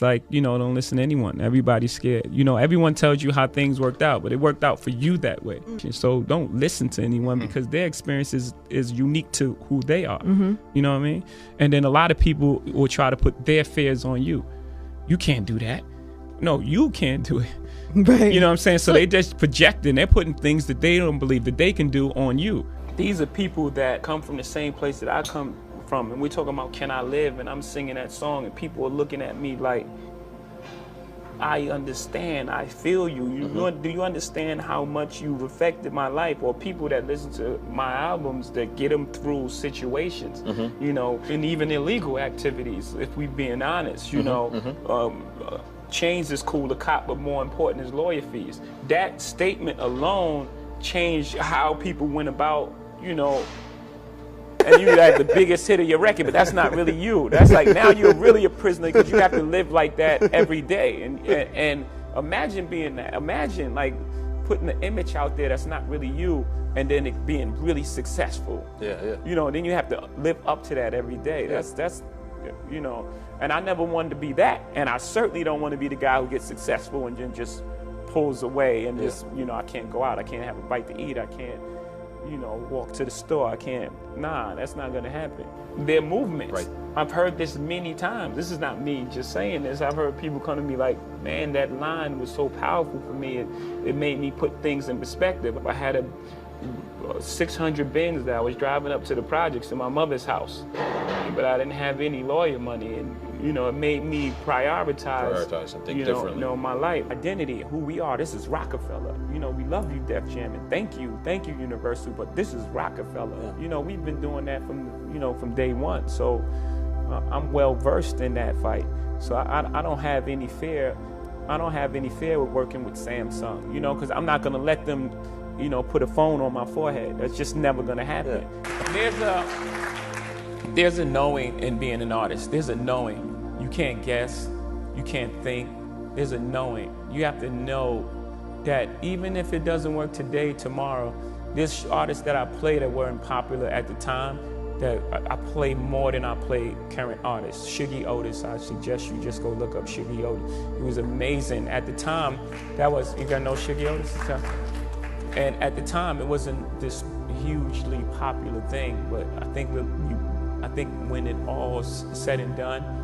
It's like, you know, don't listen to anyone. Everybody's scared. You know, everyone tells you how things worked out, but it worked out for you that way. So don't listen to anyone because their experience is unique to who they are. You know what I mean? And then a lot of people will try to put their fears on you. You can't do that. No, you can't do it. Right. You know what I'm saying? So they just projecting. They're putting things that they don't believe that they can do on you. These are people that come from the same place that I come from, and we're talking about Can I Live, and I'm singing that song, and people are looking at me like, I understand, I feel you. Do you understand how much you've affected my life? Or people that listen to my albums that get them through situations, you know, and even illegal activities, if we're being honest, you know. Chains is cool to cop, but more important is lawyer fees. That statement alone changed how people went about, you know, and you like the biggest hit of your record, but that's not really you. That's like, now you're really a prisoner because you have to live like that every day. And imagine being that. Imagine like putting the image out there that's not really you, and then it being really successful. Yeah. You know, then you have to live up to that every day. That's you know, and I never wanted to be that, and I certainly don't want to be the guy who gets successful and then just pulls away and just, you know, I can't go out, I can't have a bite to eat, I can't, you know, walk to the store, I can't. Nah, that's not gonna happen. They're movements. Right. I've heard this many times. This is not me just saying this. I've heard people come to me like, man, that line was so powerful for me. It made me put things in perspective. I had a 600 Benz that I was driving up to the projects to my mother's house, but I didn't have any lawyer money, and you know, it made me prioritize and think differently. You know, my life, identity, who we are. This is Rockefeller. You know, we love you, Def Jam, and thank you, Universal. But this is Rockefeller. Yeah. You know, we've been doing that from day one. So I'm well versed in that fight. So I don't have any fear. I don't have any fear with working with Samsung. You know, because I'm not gonna let them, you know, put a phone on my forehead. That's just never gonna happen. Yeah. There's a knowing in being an artist. There's a knowing. You can't guess. You can't think. There's a knowing. You have to know that even if it doesn't work today, tomorrow, there's artists that I play that weren't popular at the time that I play more than I play current artists. Shuggie Otis, I suggest you just go look up Shuggie Otis. It was amazing. At the time, you gotta know Shuggie Otis? And at the time, it wasn't this hugely popular thing, but I think when it all's said and done,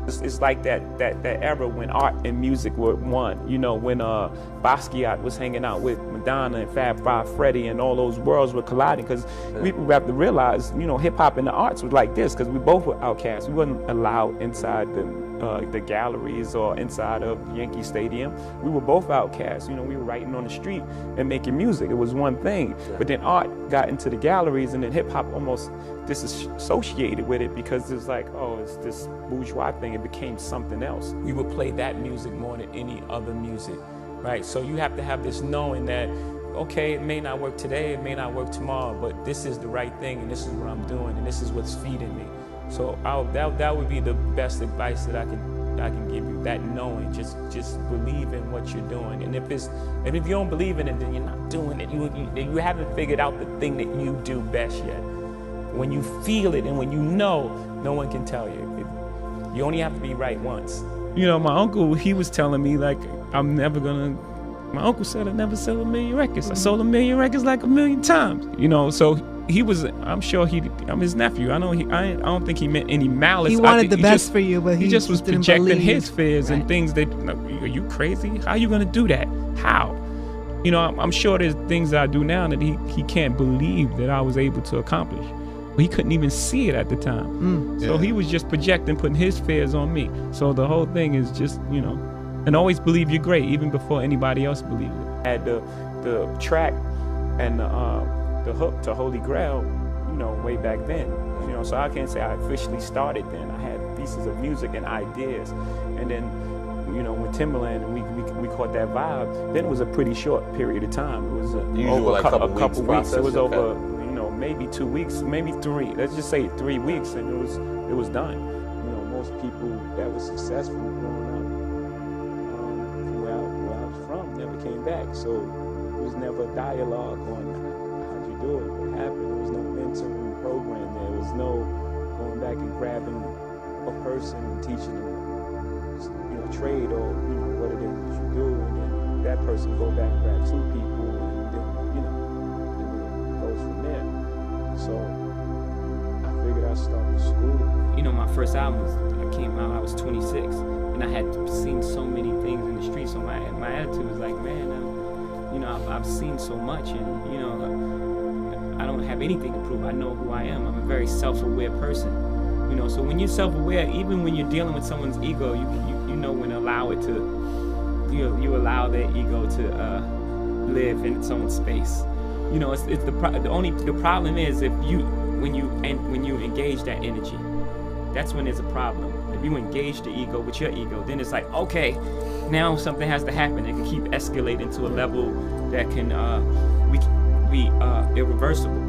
it's like that era when art and music were one. You know, when Basquiat was hanging out with Madonna and Fab Five Freddy, and all those worlds were colliding, because we have to realize, you know, hip hop and the arts was like this, because we both were outcasts. We wasn't allowed inside the galleries or inside of Yankee Stadium. We were both outcasts. You know, we were writing on the street and making music. It was one thing. But then art got into the galleries, and then hip hop almost disassociated with it, because it's like, oh, it's this bourgeois thing. It became something else. We would play that music more than any other music, right? So you have to have this knowing that, okay, it may not work today, it may not work tomorrow, but this is the right thing, and this is what I'm doing, and this is what's feeding me. So that would be the best advice that I can give you. That knowing, just believe in what you're doing, and if you don't believe in it, then you're not doing it. You haven't figured out the thing that you do best yet. When you feel it and when you know, no one can tell you. You only have to be right once. You know, my uncle, he was telling me, like, my uncle said I'd never sell 1 million records. I sold 1 million records like 1 million times. You know, so I'm sure I'm his nephew. I don't think he meant any malice. He wanted the best for you, but he just was didn't projecting believe. his fears and things that, are you crazy? How are you gonna do that? How? You know, I'm sure there's things that I do now that he can't believe that I was able to accomplish. But he couldn't even see it at the time. So he was just projecting, putting his fears on me. So the whole thing is just, you know, and always believe you're great, even before anybody else believes it. I had the track and the hook to Holy Grail, you know, way back then. You know, so I can't say I officially started then. I had pieces of music and ideas, and then, you know, with Timberland, we caught that vibe. Then it was a pretty short period of time. It was over a couple weeks. It was over, you know, maybe 2 weeks, maybe 3. Let's just say 3 weeks, and it was done. You know, most people that were successful growing up, from where I was from, never came back. So there was never a dialogue on how'd you do it, what happened. There was no mentoring program. There was no going back and grabbing a person and teaching them trade or, you know, what it is that you do, and then that person go back and grab 2 people, and then, you know, and then it goes from there. So I figured I'd start with school. You know, my first album came out, I was 26, and I had seen so many things in the street, so my attitude was like, man, you know, I've seen so much, and, you know, I don't have anything to prove. I know who I am. I'm a very self-aware person. You know, so when you're self-aware, even when you're dealing with someone's ego, you know when to allow it to, you allow their ego to live in its own space. You know, the problem is when you engage that energy, that's when there's a problem. If you engage the ego with your ego, then it's like, okay, now something has to happen. It can keep escalating to a level that can be irreversible,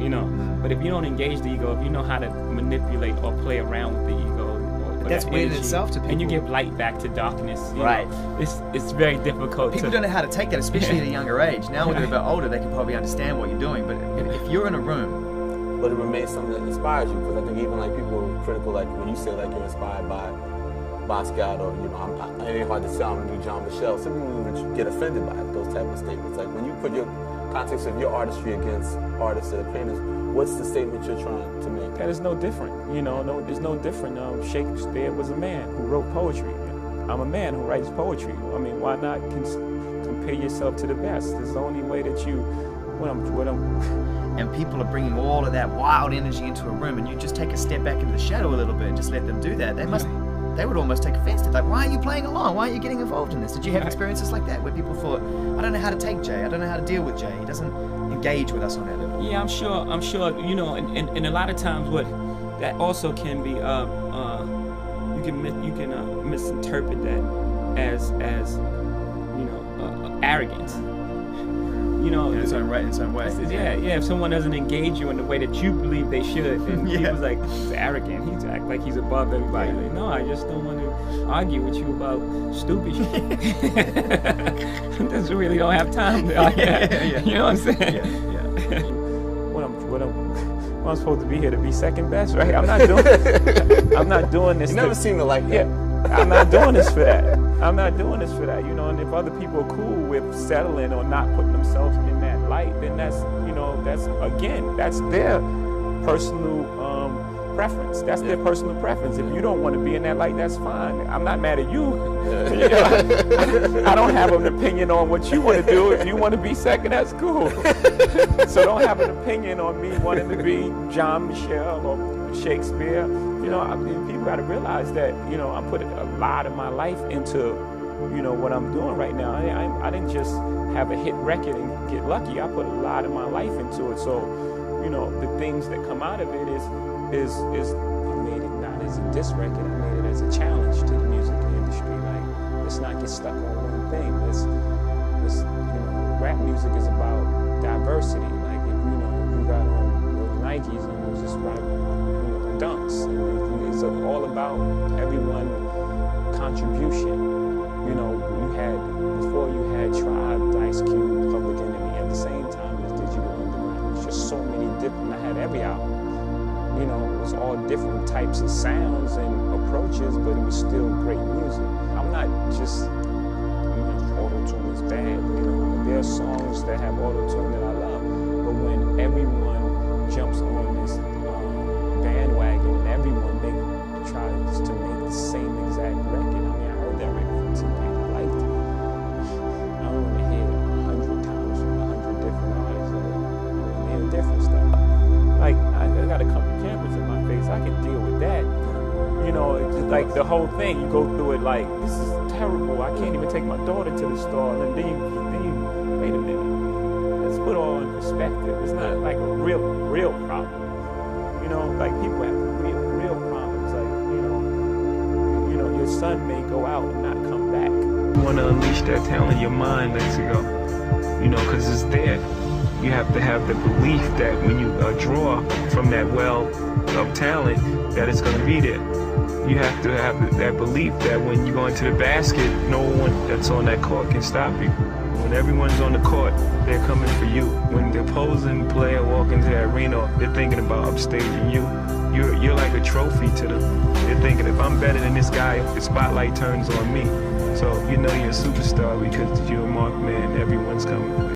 you know. But if you don't engage the ego, if you know how to manipulate or play around with the ego, or that's weird in itself to people. And you give light back to darkness, you right? know, it's very difficult. People don't know how to take that, especially at a younger age. Now when they're a bit older, they can probably understand what you're doing. But if you're in a room, but it remains something that inspires you, because I think even like people are critical, like when you say like you're inspired by Basquiat, or, you know, it ain't hard to say I'm gonna do John Michel. Some people would get offended by those type of statements. Like when you put your context of your artistry against artists that are painters, what's the statement you're trying to make? That is no different, you know. There's no different. Shakespeare was a man who wrote poetry. I'm a man who writes poetry. I mean, why not compare yourself to the best? It's the only way that you. And people are bringing all of that wild energy into a room, and you just take a step back into the shadow a little bit and just let them do that. They would almost take offense to it. Like, why are you playing along? Why are you getting involved in this? Did you have experiences like that where people thought, I don't know how to take Jay, I don't know how to deal with Jay, he doesn't engage with us on that level? Yeah, I'm sure, you know, and a lot of times what that also can be, you can misinterpret that as you know, arrogance. You know, in its own way. Yeah. If someone doesn't engage you in the way that you believe they should, then he was like, he's arrogant. He's act like he's above everybody. Yeah. Like, no, I just don't want to argue with you about stupid shit. Just really don't have time to argue. You know what I'm saying? Yeah. What I'm supposed to be here to be second best, right? I'm not doing this. You never seem to like that. Yeah, I'm not doing this for that. I'm not doing this for that, you know. And if other people are cool with settling or not putting themselves in that light, then that's, you know, that's their personal preference. That's their personal preference. If you don't want to be in that light, that's fine. I'm not mad at you. You know, I don't have an opinion on what you want to do. If you want to be second, that's cool. So don't have an opinion on me wanting to be John Michel or Shakespeare. You know, I mean, people got to realize that, you know, I'm putting a lot of my life into, you know, what I'm doing right now. I didn't just have a hit record and get lucky. I put a lot of my life into it. So, you know, the things that come out of it is I made it not as a diss record. I made it as a challenge to the music industry. Like, let's not get stuck on one thing. Let's you know, rap music is about diversity. Like, if you got on those Nikes and it was just like, dunks, and it's all about everyone contribution. You know, before you had Tribe, Ice Cube, Public Enemy, at the same time as Digital Underground. It was just so many different. I had every album. You know, it was all different types of sounds and approaches, but it was still great music. I'm not just, auto-tune is bad. You know, there are songs that have auto-tune that I love, but when everyone jumps on this bandwagon and everyone tries to make the same exact record. I mean, I heard that record from TV. I liked it. I don't want to hear it 100 times from 100 different artists. I want to hear different stuff. Like, I got a couple cameras in my face. I can deal with that. You know, it's just like the whole thing. You go through it like, this is terrible. I can't even take my daughter to the store. And then you wait a minute. Let's put it all in perspective. It's not like a real problem. You know, like people have real problems. Like, you know, your son may go out and not come back. You want to unleash that talent in your mind, let's go. You know, because it's there. You have to have the belief that when you draw from that well of talent, that it's going to be there. You have to have that belief that when you go into the basket, no one that's on that court can stop you. When everyone's on the court, they're coming for you. When the opposing player walk into the arena, they're thinking about upstaging you. You're like a trophy to them. They're thinking, if I'm better than this guy, the spotlight turns on me. So you know you're a superstar because you're a mark